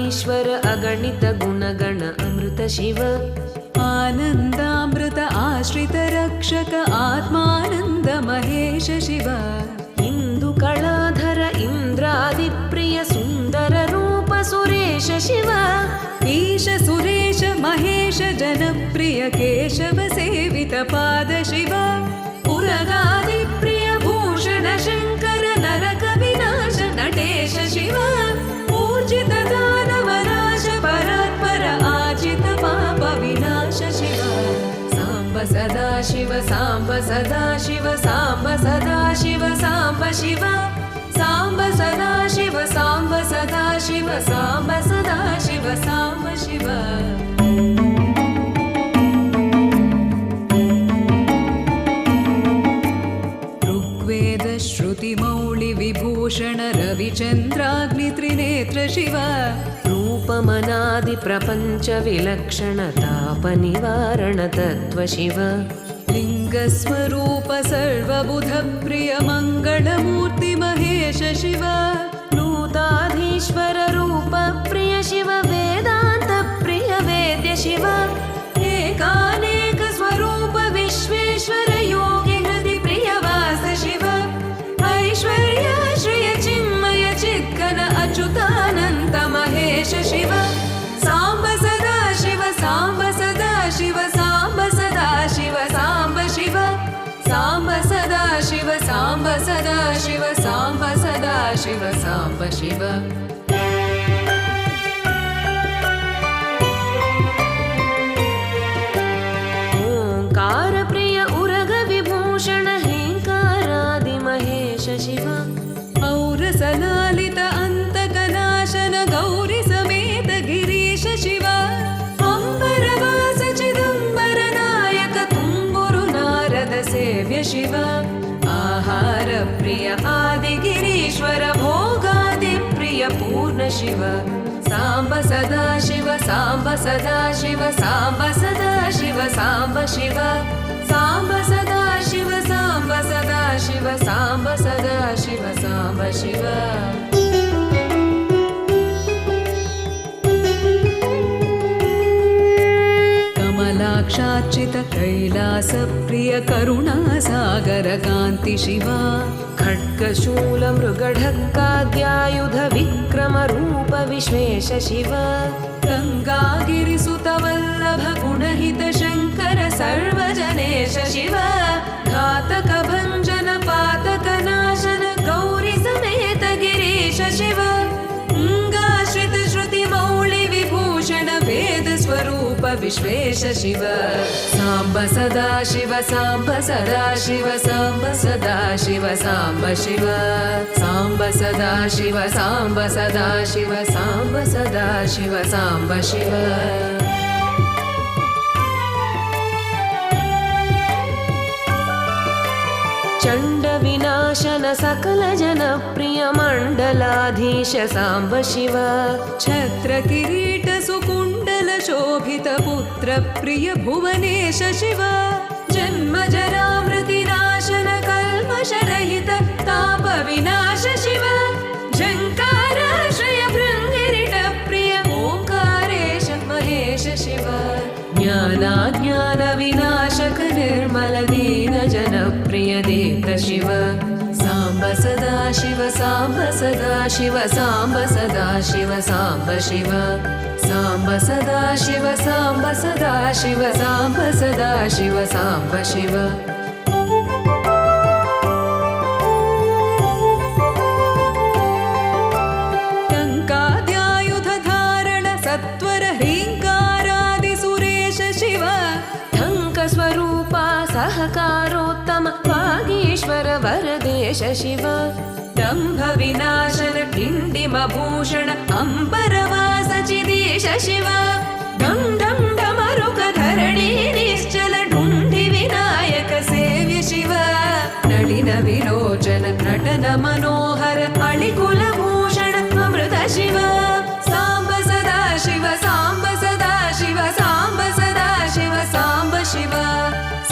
ईश्वर अगणित गुणगण अमृत शिव आनन्दामृत आश्रित रक्षक आत्मानन्द महेश शिव इन्दुकलाधर इन्द्रादिप्रिय सुन्दर रूप सुरेश शिव ईश सुरेश महेश जनप्रिय केशव सेवित पाद शिव पुरगादिप्रिय भूषण शङ्कर नरक विनाश नटेश शिव ऊर्जित दानवनाश परात्पर आजित पाप विनाश शिव साम्ब सदा शिव साम्ब सदा शिव साम्ब सदा शिव साम्ब शिव साम्ब सदा शिव साम्ब सदा शिव साम्ब सदा शिव साम्ब शिव ऋग्वेद श्रुति मौळि विभूषण रविचन्द्राग्नि त्रिनेत्र शिव रूपमनादि प्रपञ्च विलक्षण ताप निवारण तत्त्व शिव लिङ्गस्वरूप सर्वबुध प्रिय मङ्गलमूर्ति महेश शिव नूताधीश्वर रूप प्रिय शिव वेदान्त प्रिय वेद्य शिव एकानेक स्वरूप विश्वेश्वर योगि हृदि प्रिय वास शिव ऐश्वर्य श्रिय चिन्मय चिद्घन अच्युतानन्त महेश शिव साम्ब सदा शिव साम्ब सदा शिव साम्ब सदा शिव साम्ब शिव साम्ब सदा शिव साम्ब सदा शिव साम्ब सदा शिव साम्ब शिव ओंकार प्रिय उरग विभूषण हेंकारादि महेश शिव औरसलालित अन्तकनाशन गौरि समेत गिरीश शिव अम्बरवास चिदम्बर नायक तुम्बुरु नारद सेव्य शिव आहार प्रिय आदिगिरीश्वर भोगादि प्रिय पूर्ण शिव साम्ब सदा शिव साम्ब सदा शिव साम्ब सदा शिव साम्ब शिव साम्ब सदा शिव साम्ब सदा शिव साम्ब सदा शिव साम्ब शिव कमलाक्षार्चित कैलास प्रिय करुणासागर कान्ति शिव खड्गशूल मृगढक्काद्यायुध विक्रम रूप विश्वेश शिव गङ्गागिरिसुत वल्लभ गुणहित शङ्कर सर्वजनेश शिव घातक भञ्जन पातक नाशन गौरि समेत गिरीश शिव अङ्गाश्रित श्रुति मौळि विभूषण वेद स्वरूप विश्वेश शिव साम्ब सदा शिव साम्ब सदा शिव साम्ब सदा शिव साम्ब शिव साम्ब सदा शिव साम्ब सदा शिव साम्ब सदा शिव साम्ब शिव चण्ड विनाशन सकल जन प्रिय मण्डलाधीश साम्ब शिव छत्र किरीट सुकुण्डल शोभित पुत्र प्रिय भुवनेश शिव जन्म जरामृति नाशन कल्मषरहित ताप विनाश शिव झङ्काराश्रय भृङ्गिरिट प्रिय ओङ्कारेश महेश शिव ज्ञानाज्ञान विनाशक निर्मल दीन जन प्रिय देव शिव साम्ब सदा शिव साम्ब सदा शिव साम्ब सदा शिव साम्ब शिव साम्ब सदा शिव साम्ब सदा शिव साम्ब सदा शिव साम्ब शिव टङ्काद्यायुध धारण सत्वर ह्रीङ्कारादि सुरेश शिव टङ्क स्वरूपा सहकारोत्तम वागीश्वर वरदेश शिव दम्भ विनाशन डिण्डिम भूषण अम्बरवास चिदीश शिव डं डं डमरुक धरणी निश्चल ढुण्डि विनायक सेव्य शिव नलिन विलोचन नटन मनोहर अळिकुल भूषण अमृत शिव साम्ब सदा शिव साम्ब सदा शिव साम्ब सदा शिव साम्ब शिव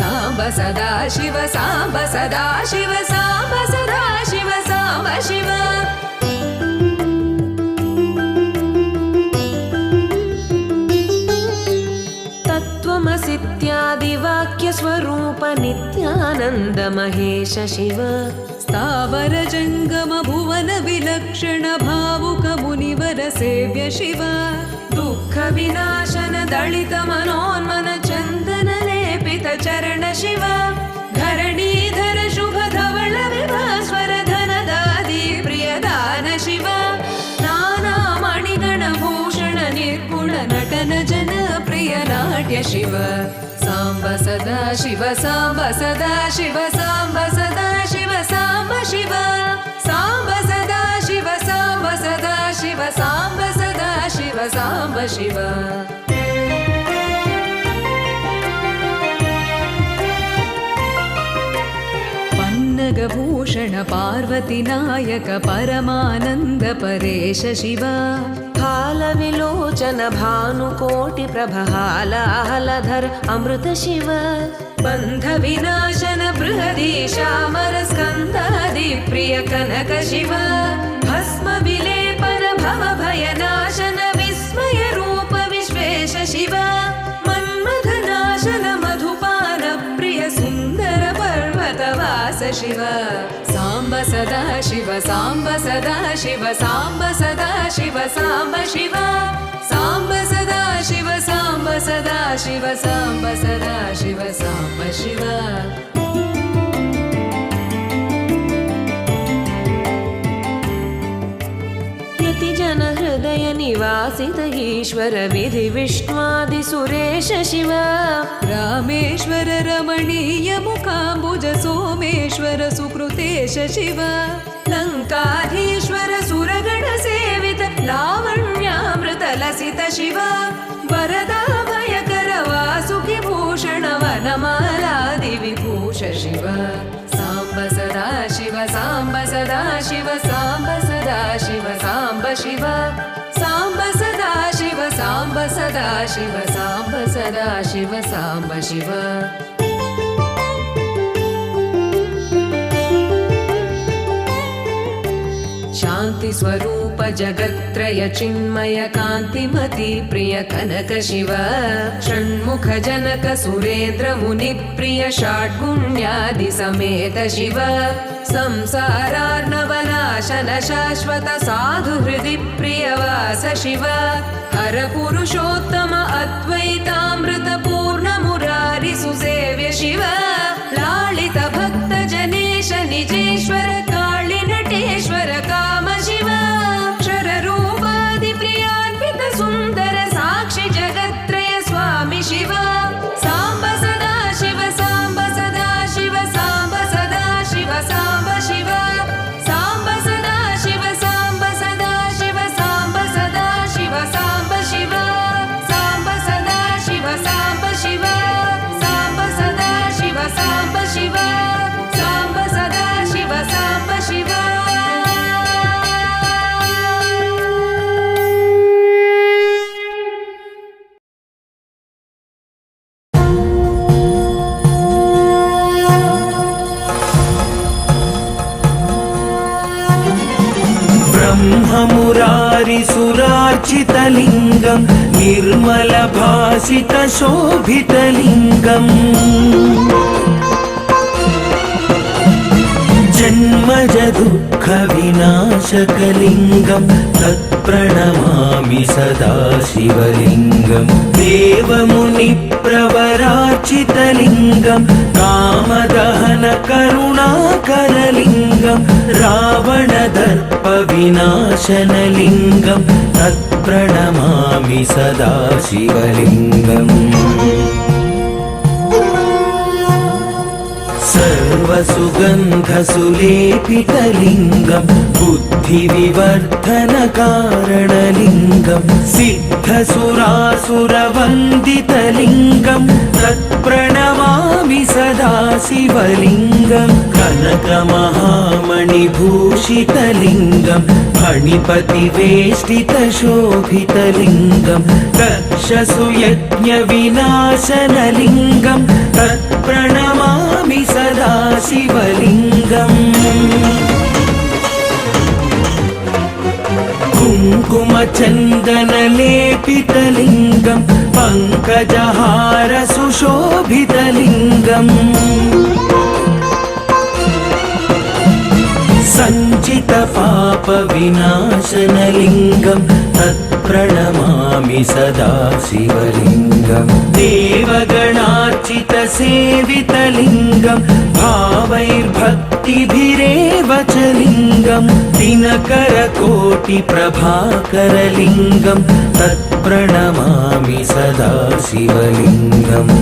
साम्ब सदा शिव साम्ब सदा शिव साम्ब सदा शिव साम्ब शिव नित्यानन्द महेश शिव स्थावर जङ्गम भुवन विलक्षण भावुक मुनिवर सेव्य शिव दुःख विनाशन दलित मनोन्मन चन्दन लेपित चरण शिव धरणीधर शुभ धवल विभास्वर धनदादि प्रियदान शिव नाना मणिगण भूषण निर्गुण नटन जन प्रिय नाट्य शिव साम्ब सदा शिव साम्ब सदा शिव साम्ब सदा शिव साम्ब शिव साम्ब सदा शिव साम्ब सदा शिव साम्ब सदा शिव साम्ब शिव पन्नगभूषण पार्वती नायक परमानन्द परेश शिव हालविलोचन भानुकोटि प्रभहालाहलधर अमृत शिव बन्ध विनाशन बृहदीशामर स्कन्दादि प्रिय कनक शिव भस्म विलेपन भव भयनाशन विस्मय रूप विश्वेश शिव मन्मथ नाशन मधुपान प्रिय सुन्दर पर्वतवास शिव साम्ब सदा शिव साम्ब सदा शिव साम्ब सदा शिव साम्ब शिव साम्ब सदा शिव साम्ब सदा शिव साम्ब सदा शिव साम्ब शिव जन हृदय निवासित ईश्वर विधि विष्णुआदि सुरेश शिव रामेश्वर रमणीय मुखाम्बुज सोमेश्वर सुकृतेश शिव लङ्काधीश्वर सुरगण सेवित लावण्यामृत लसित शिव वरदा भयकर वासुकि भूषण वनमालादि विभूष शिव साम्ब सदा शिव साम्ब सदा शिव साम्ब सदा शिव साम्ब शिव साम्ब सदा शिव साम्ब सदा शिव साम्ब सदा शिव साम्ब शिव शान्ति स्वरूप जगत्त्रय चिन्मय कान्तिमति प्रिय कनक शिव षण्मुख जनक सुरेन्द्र मुनि प्रिय षड्गुण्यादि समेत शिव संसारार्णवनाशन शाश्वत साधु हृदि प्रियवास शिव हर पुरुषोत्तम अद्वैतामृत पूर्ण मुरारि सुसेव्य शिव लालित भक्त जनेश निजेश्वर काळि नटेश्वर काम शिव क्षर रूपादि प्रियान्वित सुन्दर साक्षि जगत्त्रय स्वामि शिव साम्ब सदा शिव साम्ब सदा शिव साम्ब सदा शिव साम्ब शिव साम्ब सदा शिव साम्ब सदा शिव साम्ब सदा शिव साम्ब शिव साम्ब सदा शिव साम्ब शिव साम्ब सदा शिव साम्ब शिव साम्ब सदा शिव साम्ब शिव ब्रह्ममुरारिसुरार्चितलिङ्गं निर्मलभासितशोभितलिङ्गम् जन्मज दुःखविनाशकलिङ्गं तत्प्रणमामि सदा शिवलिङ्गं देवमुनिप्रवरार्चितलिङ्गं कामदहनकरुणाकरलिङ्गं रावणदर्पविनाशनलिङ्गं तत्प्रणमामि सदा शिवलिङ्गम् सर्वसुगन्धसुलेपितलिङ्गं बुद्धिविवर्धनकारणलिङ्गं सिद्धसुरासुरवन्दितलिङ्गं तत्प्रणमामि सदा शिवलिङ्गं कनकमहामणिभूषितलिङ्गं फणिपतिवेष्टितशोभितलिङ्गं दक्षसुयज्ञविनाशनलिङ्गं तत्प्रणमामि सदा शिवलिङ्गम् कुङ्कुमचन्दनलेपितलिङ्गं पङ्कजहार सुशोभितलिङ्गम् सञ्चितपापविनाशनलिङ्गं तत्प्रणमामि सदा शिवलिङ्गं देवगणार्चितसेवितलिङ्गं भावैर्भक्तिभिरेव च लिङ्गं दिनकरकोटिप्रभाकरलिङ्गं तत्प्रणमामि सदा शिवलिङ्गम्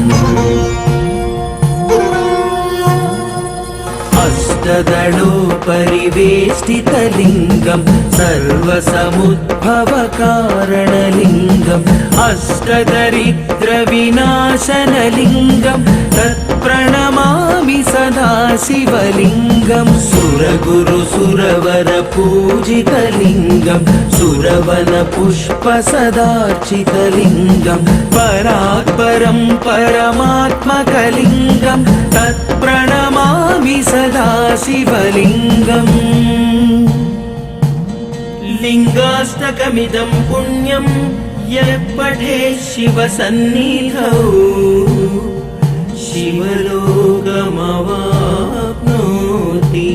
अष्टदलोपरिवेष्टितलिङ्गं सर्वसमुद्भवकारणलिङ्गम् अष्टदरिद्रविनाशनलिङ्गं तत्प्रणमामि सदा शिवलिङ्गं सुरगुरुसुरवरपूजितलिङ्गं सुरवनपुष्पसदार्चितलिङ्गं परात्परं परमात्मकलिङ्गं तत्प्रणमामि सदा शिवलिङ्गम् लिङ्गाष्टकमिदं पुण्यं यः पठेत् शिवसन्निधौ शिवलोकमवाप्नोति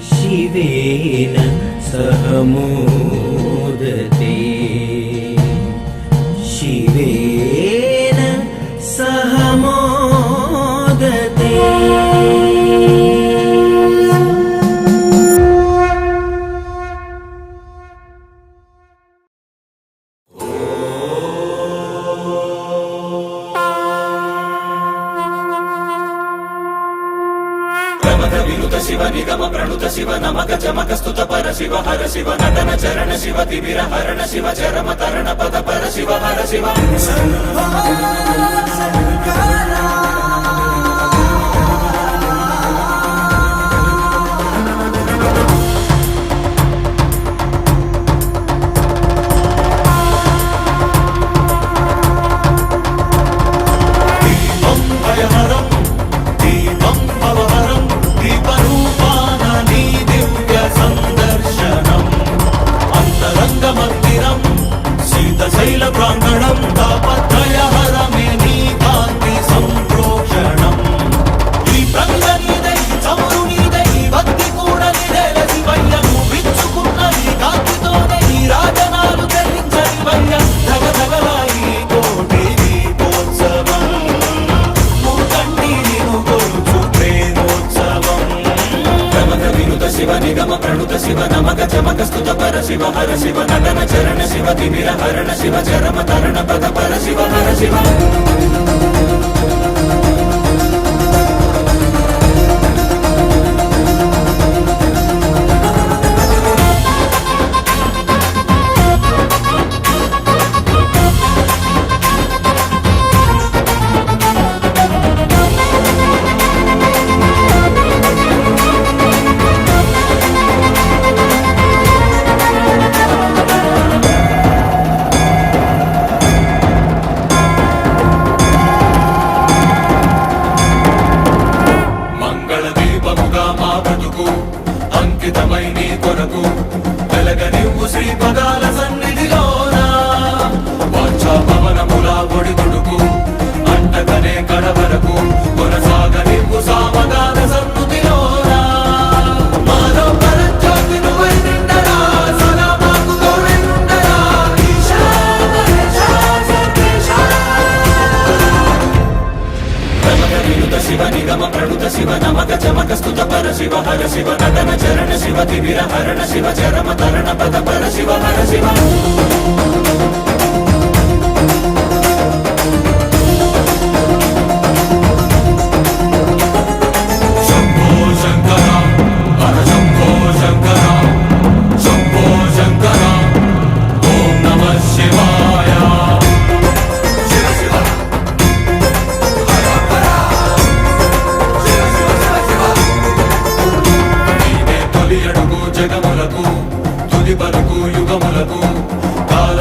शिवेन सह मोदते शिवेन सह मोदते। शिव निगम प्रणुत शिव नमक चमक स्तुत पर शिव हर शिव नटन चरण शिव तिमिर हरण शिव चरम तरण पद पर शिव हर शिव శైల ప్రాంగణం తాపత్రయహరమే నీ కాంతి సంప్రోక్షణం ఈ ప్రంగనిదై చమురు నీదై భక్తి కూడా నిదేల శివయ్యను విచ్చుకున్న ఈ కాంతితోనే ఈ రాజనాలు ధరించని వయ్య ధగధగలాయి కోటి దీపోత్సవం మూకంటి నిను కొలుచు ప్రేమోత్సవం ప్రమథ వినుత శివ నిగమ ప్రణుత శివ నమక చమక స్తుత పర శివ హర శివ నటన చరణ శివ తిమిర హరణ శివ చరమ తరణ పద పర శివ హర శివ అంకితమై నీ కొరకు వెలగనివ్వు శ్రీ పదాల సన్నిధిలోన వాంఛా పవనముల ఒడి తుడుకు అంటకనే కడవరకు కొనసాగనివ్వు సామగాన సన్నుతిలోన మాలో పరజ్యోతి నువ్వై నిండరా సదా మాకు తోడై ఉండరా ఈశా మహేశా సర్వేశా ప్రమథ వినుత శివ నిగమ ప్రణుత శివ నమక చమక స్తుత పర శివ హర శివ నటన చరణ శివ తిమిర హరణ శివ చరమ తరణ పద పర శివ హర శివ శంభో శంకర హర శంభో శంకర శంభో శంకర ఓం నమః శివాయ శివ శివ జగములకు తుది పలుకు యుగములకు కాల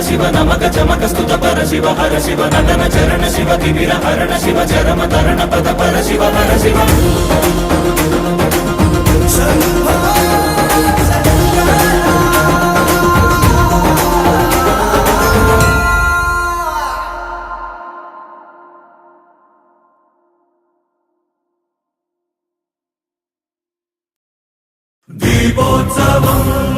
शिव नमक चमक स्तुत पर शिव हर शिव नटन चरण शिव किबिर हरण शिव चरम तरण पद पर शिव हर शिव दीपोत्सवम्